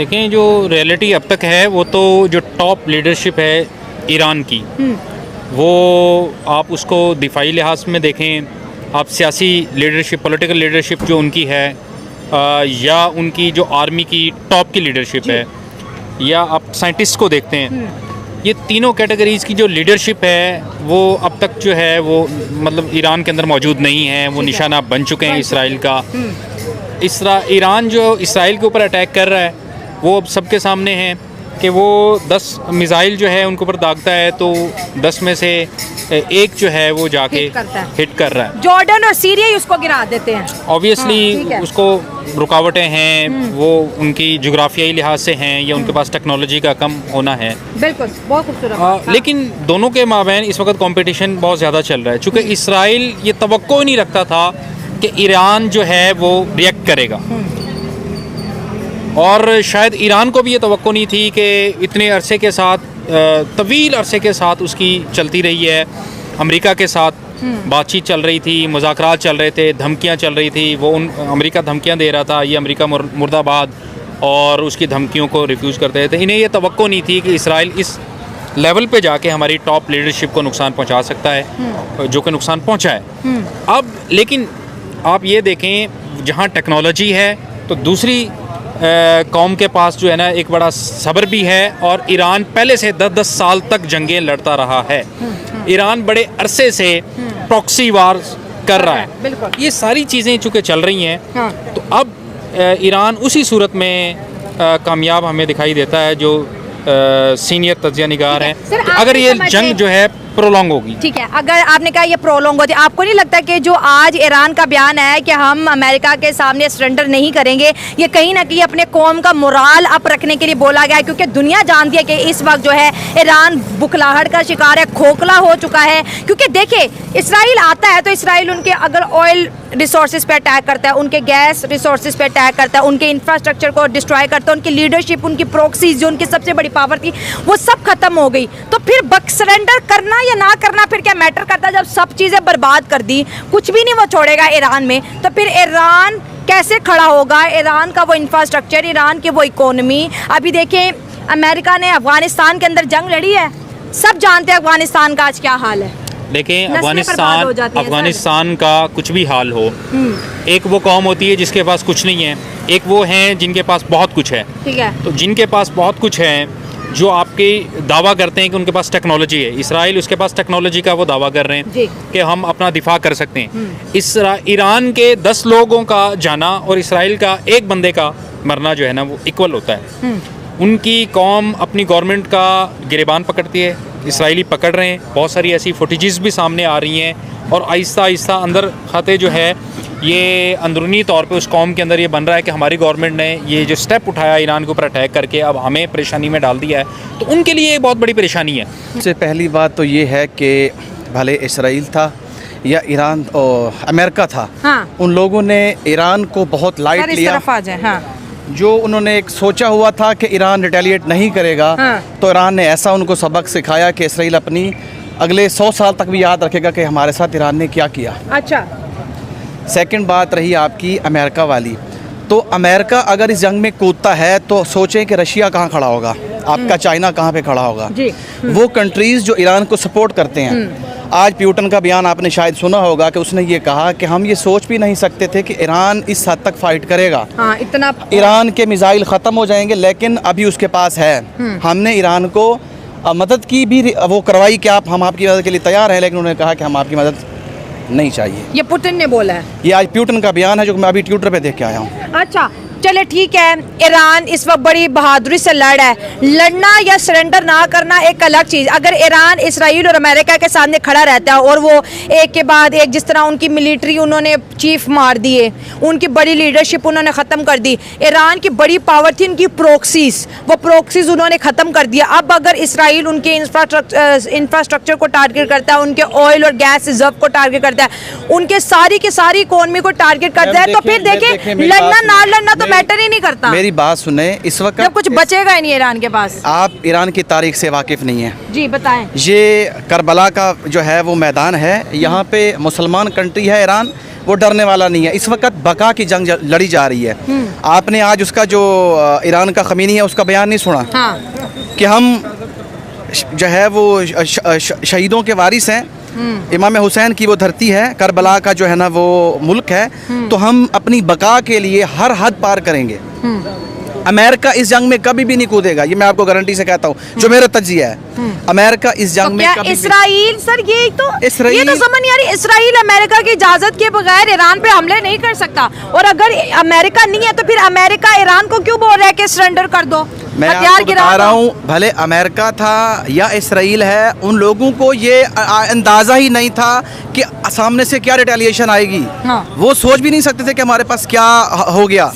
देखें, जो रियलिटी अब तक है वो तो जो टॉप लीडरशिप है ईरान की, वो आप उसको दिफाई लिहाज में देखें, आप सियासी लीडरशिप, पॉलिटिकल लीडरशिप जो उनकी है, या उनकी जो आर्मी की टॉप की लीडरशिप है, या आप साइंटिस्ट को देखते हैं, ये तीनों कैटेगरीज़ की जो लीडरशिप है वो अब तक जो है वो मतलब ईरान के अंदर मौजूद नहीं है। वो निशाना बन चुके हैं इसराइल का। ईरान जो इसराइल के ऊपर अटैक कर रहा है वो अब सबके सामने है कि वो 10 मिसाइल जो है उनके ऊपर दागता है तो 10 में से एक जो है वो जाके हिट कर रहा है। जॉर्डन और सीरिया ही उसको गिरा देते हैं। ऑब्वियसली उसको रुकावटें हैं, वो उनकी जोग्राफियाई लिहाज से हैं या उनके पास टेक्नोलॉजी का कम होना है। बिल्कुल, बहुत खूबसूरत। लेकिन दोनों के माबैन इस वक्त कंपटीशन बहुत ज़्यादा चल रहा है, चूँकि इसराइल ये तवक्को ही नहीं रखता था कि ईरान जो है वो रिएक्ट करेगा, और शायद ईरान को भी ये तवक्को नहीं थी कि इतने अरसे के साथ, तवील अरसे के साथ उसकी चलती रही है। अमेरिका के साथ बातचीत चल रही थी, मुज़ाकरात चल रहे थे, धमकियां चल रही थी। वो अमेरिका धमकियां दे रहा था, ये अमेरिका मुर्दाबाद, और उसकी धमकियों को रिफ्यूज़ करते थे। इन्हें ये तवक्को नहीं थी कि इसराइल इस लेवल पे जाके हमारी टॉप लीडरशिप को नुकसान पहुंचा सकता है, जो कि नुकसान पहुंचा है। अब लेकिन आप ये देखें, जहाँ टेक्नोलॉजी है तो दूसरी कौम के पास जो है ना एक बड़ा सब्र भी है, और ईरान पहले से 10-10 साल तक जंगें लड़ता रहा है। ईरान बड़े अरसे से प्रॉक्सी वार कर रहा है। ये सारी चीज़ें चूँकि चल रही हैं, तो अब ईरान उसी सूरत में कामयाब हमें दिखाई देता है जो सीनियर तज्जिया निगार हैं। अगर ये जंग जो है प्रोलॉन्ग होगी, ठीक है, अगर आपने कहा ये प्रोलॉन्ग होती है, आपको नहीं लगता कि जो आज ईरान का बयान है कि हम अमेरिका के सामने सरेंडर नहीं करेंगे, ये कहीं ना कहीं अपने कौम का मोराल अप रखने के लिए बोला गया है? क्योंकि दुनिया जानती है कि इस वक्त जो है ईरान बुखलाहट का शिकार है, खोखला हो चुका है। क्योंकि देखिए, इसराइल आता है तो इसराइल उनके अगर ऑयल रिसोर्सेज पे अटैक करता है, उनके गैस रिसोर्सेज पे अटैक करता है, उनके इंफ्रास्ट्रक्चर को डिस्ट्रॉय करता है, उनकी लीडरशिप, उनकी प्रॉक्सीज जो उनकी सबसे बड़ी पावर थी वो सब खत्म हो गई। तो फिर सरेंडर करना या ना करना फिर क्या मैटर करता है? जब सब चीज़ें बर्बाद कर दी, कुछ भी नहीं वो छोड़ेगा ईरान में, तो फिर ईरान कैसे खड़ा होगा? ईरान का वो इंफ्रास्ट्रक्चर, ईरान की वो इकोनॉमी। अभी देखें, अमेरिका ने अफगानिस्तान के अंदर जंग लड़ी है, सब जानते हैं अफगानिस्तान का आज क्या हाल है। देखें, अफगानिस्तान का कुछ भी हाल हो, एक वो कौम होती है जिसके पास कुछ नहीं है, एक वो हैं जिनके पास बहुत कुछ है। ठीक है, तो जिनके पास बहुत कुछ है, जो आपके दावा करते हैं कि उनके पास टेक्नोलॉजी है, इसराइल उसके पास टेक्नोलॉजी का वो दावा कर रहे हैं कि हम अपना दिफा कर सकते हैं। ईरान के 10 लोगों का जाना और इसराइल का एक बंदे का मरना जो है ना वो इक्वल होता है। उनकी कौम अपनी गवर्नमेंट का गिरेबान पकड़ती है, इसराइली पकड़ रहे हैं। बहुत सारी ऐसी फुटेजेस भी सामने आ रही हैं, और आहिस्ता आहिस्ता अंदर खाते जो है ये अंदरूनी तौर पे उस कौम के अंदर ये बन रहा है कि हमारी गवर्नमेंट ने ये जो स्टेप उठाया ईरान के ऊपर अटैक करके, अब हमें परेशानी में डाल दिया है, तो उनके लिए एक बहुत बड़ी परेशानी है। सबसे पहली बात तो ये है कि भले इसराइल था या ईरान और अमेरिका था, उन लोगों ने ईरान को बहुत लाइट लिया। जो उन्होंने एक सोचा हुआ था कि ईरान रिटेलिएट नहीं करेगा, तो ईरान ने ऐसा उनको सबक सिखाया कि इसराइल अपनी अगले 100 साल तक भी याद रखेगा कि हमारे साथ ईरान ने क्या किया। अच्छा, सेकंड बात रही आपकी अमेरिका वाली, तो अमेरिका अगर इस जंग में कूदता है तो सोचें कि रशिया कहाँ खड़ा होगा, आपका चाइना कहाँ पे खड़ा होगा। वो कंट्रीज़ जो ईरान को सपोर्ट करते हैं। आज प्यूटन का बयान आपने शायद सुना होगा कि उसने ये कहा कि हम ये सोच भी नहीं सकते थे कि ईरान इस हद तक फाइट करेगा। इतना ईरान के मिसाइल ख़त्म हो जाएंगे, लेकिन अभी उसके पास है। हमने ईरान को मदद की भी, वो करवाई कि हम आपकी मदद के लिए तैयार हैं, लेकिन उन्होंने कहा कि हम आपकी मदद नहीं चाहिए। ये पुतिन ने बोला है, ये आज प्यूटन का बयान है जो मैं अभी ट्विटर पे देख के आया हूँ। अच्छा, चले ठीक है, ईरान इस वक्त बड़ी बहादुरी से लड़ रहा है। लड़ना या सरेंडर ना करना एक अलग चीज़। अगर ईरान इसराइल और अमेरिका के सामने खड़ा रहता है और वो एक के बाद एक, जिस तरह उनकी मिलिट्री उन्होंने चीफ मार दिए, उनकी बड़ी लीडरशिप उन्होंने ख़त्म कर दी। ईरान की बड़ी पावर थी उनकी प्रॉक्सीज, वो प्रॉक्सीज उन्होंने ख़त्म कर दिया। अब अगर इसराइल उनके इंफ्रास्ट्रक्चर को टारगेट करता है, उनके ऑयल और गैस रिजर्व को टारगेट करता है, उनके सारी की सारी इकोनॉमी को टारगेट करता है, तो फिर देखें लड़ना ना लड़ना तो मैटर ही नहीं करता। मेरी बात सुने, इस वक्त जब कुछ बचेगा ही नहीं ईरान के पास। आप ईरान की तारीख से वाकिफ नहीं है। जी बताएं। ये करबला का जो है वो मैदान है, यहाँ पे मुसलमान कंट्री है ईरान, वो डरने वाला नहीं है। इस वक्त बका की जंग लड़ी जा रही है। आपने आज उसका जो ईरान का खमीनी है उसका बयान नहीं सुना? हाँ। कि हम जो है वो शहीदों के वारिस हैं, इमाम हुसैन की वो धरती है, करबला का जो है ना वो मुल्क है, तो हम अपनी बका के लिए हर हद पार करेंगे। अमेरिका इस जंग में कभी भी नहीं कूदेगा, ये मैं आपको गारंटी से कहता हूँ, जो मेरा तजिया है। अमेरिका इस जंग में कभी इसराइल सर, ये तो समझ नहीं आ रही। इसराइल अमेरिका की इजाजत के बगैर ईरान पे हमले नहीं कर सकता, और अगर अमेरिका नहीं है तो फिर अमेरिका ईरान को क्यों बोल रहा है कि सरेंडर कर दो? मैं आपको बता रहा हूँ, भले अमेरिका था या इसराइल है, उन लोगों को ये अंदाजा ही नहीं था कि सामने से क्या रिटेलिएशन आएगी। हाँ। वो सोच भी नहीं सकते थे कि हमारे पास क्या हो गया।